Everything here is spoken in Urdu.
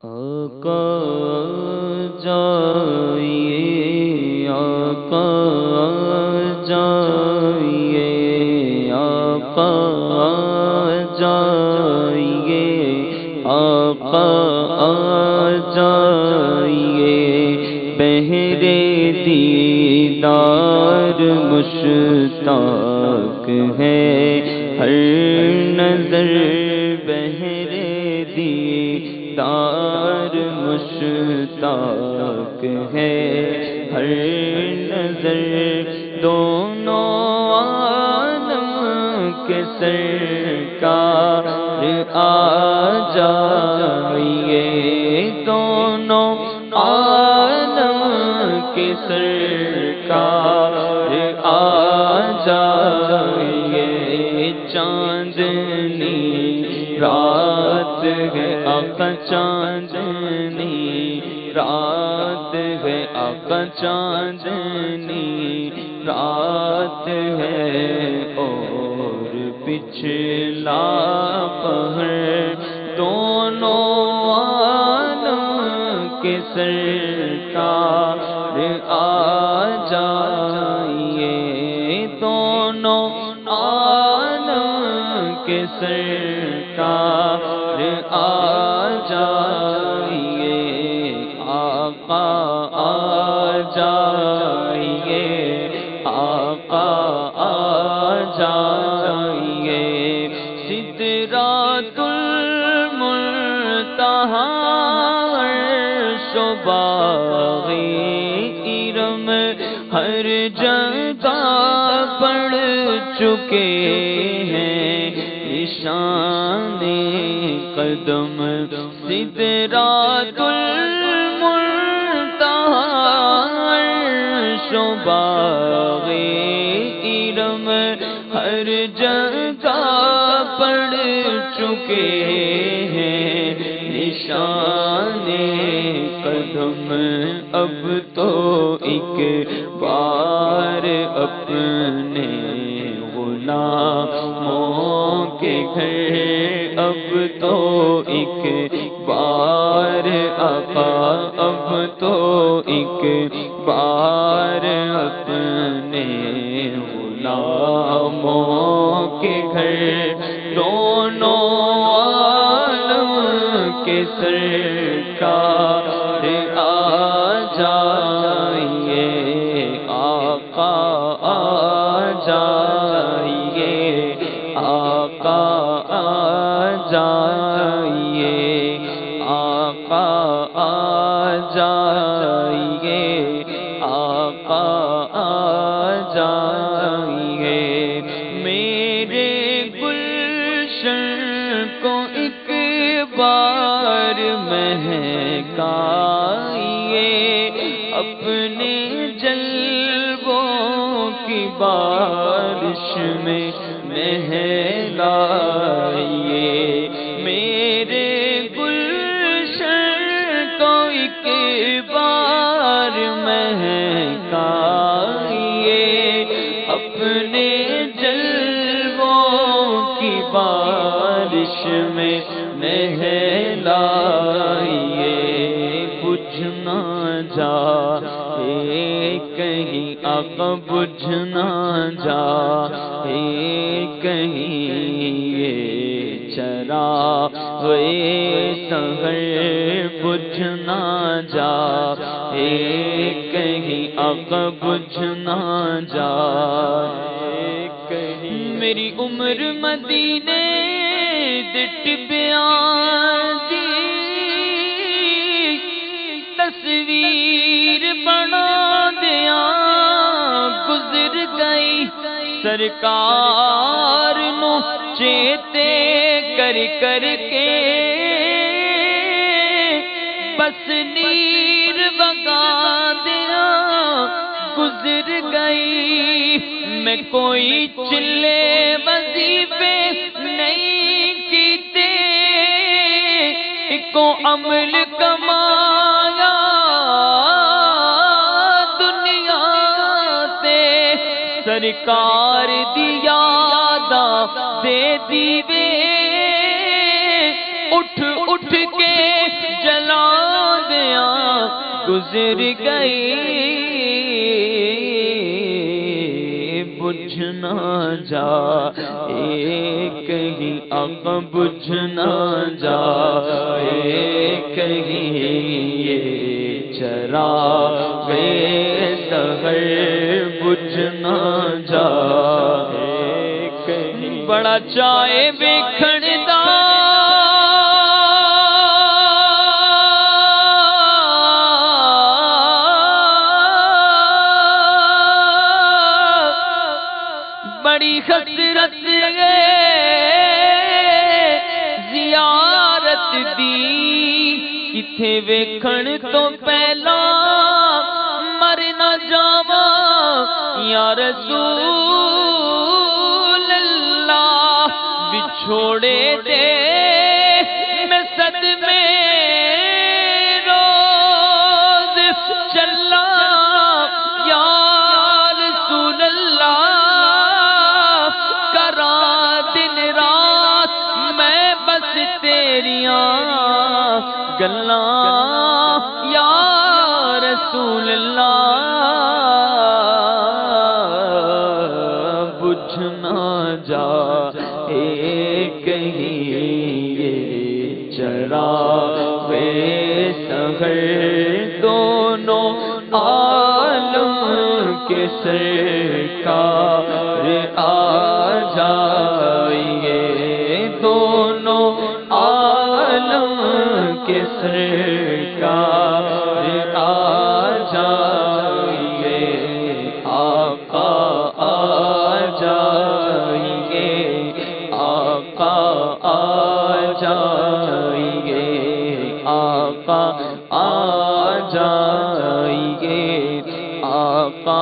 آقا جائیے، آقا جائیے، آقا جائیے، آقا جائیے، بہرے دیدار مشتاق ہے ہر نظر، بہرے دیدار مشتاق ہے ہر نظر، دونوں عالم کے سرکار آ جائیے، دونوں عالم کے سرکار آ جائیے، چاندنی رات ہے آقا، چاندنی رات ہے آقا، چاندنی رات ہے اور پچھلا پہر، دونوں عالم کے سرکار آ جائیے، دونوں عالم کے سرکار آ جائیے، آقا آ جائیے، آقا آ جائیے، سدرۃ المنتہا عرش و باغ کرم ہر جگہ پڑ چکے ہیں نشان قدم، سدرۃ المنتہا عرش و باغ کرم ہر جگہ پڑ چکے ہیں نشان قدم، اب تو ایک بار اپنے غلاموں کے گھر، اب تو ایک بار آقا، اب تو ایک بار اپنے غلاموں کے گھر، دونوں عالم کے سرکار آ جائیے، آقا آ جائیے، آقا آ جائیے، آقا آ جائیے، آقا آ جائیے، میرے گلشن کو ایک بار مہکائیے، اپنے جلووں کی بارش میں نہلائیے، میرے گلشن کو ایک بار مہکائیے، اپنے جلووں کی بارش میں نہلائیے، بجھ نہ جائے کہیں آقا، بجھ نہ جائے کہیں یہ چراغ سحر، بجھ نہ جائے کہیں آقا، بجھ نہ جائے کہیں، میری عمر مدینے دے ٹبیاں دی تصویر بنا دیا، گزر گئی سرکار نو چیتے کر کر کے، بس نیر بگا دیا، گزر گئی، میں کوئی چلے وظیفے نہیں کیتے، ایکو عمل کمایا دنیا تے، سرکار دی یاداں دے دیوے اٹھ اٹھ کے جلا دیا گزر گئی بجھ نہ جائے کہیں آقا بجھ نہ جائے کہیں یہ چراغ سحر بجھ نہ جائے کہیں بڑا چائے بکھڑدا بڑی حسرت زیارت دی کتھے ویکھن تو پہلا مر نہ جاواں یا رسول اللہ بچھوڑے دے میں صدمے روز چلا یا رسول اللہ گلاں یا رسول اللہ بجھ نہ جائے کہیں یہ چراغ سحر دونوں عالم کے سرکار آ جائیے دونوں کے سرکار آ جائیے آقا آ جائیے آقا آ جائیے آقا آ جائیے آقا